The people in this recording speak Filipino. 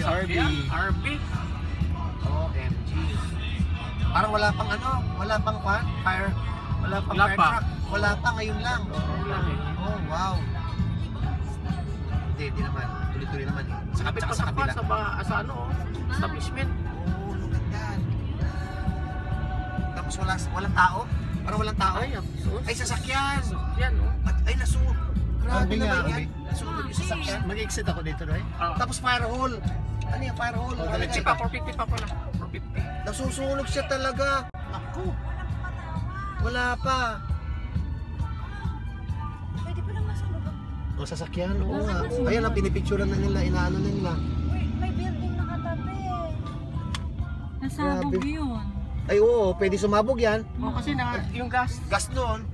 RB. RB. OMG. Parang wala pang ano, wala pang fire, wala pang Wala fire pa. truck. Wala pa, ngayon lang. Oh, wow. Hindi naman. Tuloy-tuloy naman eh. Sa Kapit pa sa kabila. sa ano, establishment. Oo, lugat yan. Tapos walang tao? Parang walang tao? Ay, sasakyan! Yan, oh. Ay, nasunog. Grabe Sabi nga, naman yan. sabi. Nasunog yung sasakyan. Mag-exit ako dito, Roy. Tapos fire hole. Ano yung fire hole? 450 pa pala. 450. Nasusunog siya talaga. Ako. Wala pa. Pwede pa naman sa loob. O, sasakyan. Oo nga. Ayan ang pinipicturean na nila. Inaano na nila. Uy, may building nakatabi. Nasabog Grabe. yun. Ay, oo. Pwede sumabog yan. Oh, kasi na yung gas. Gas noon.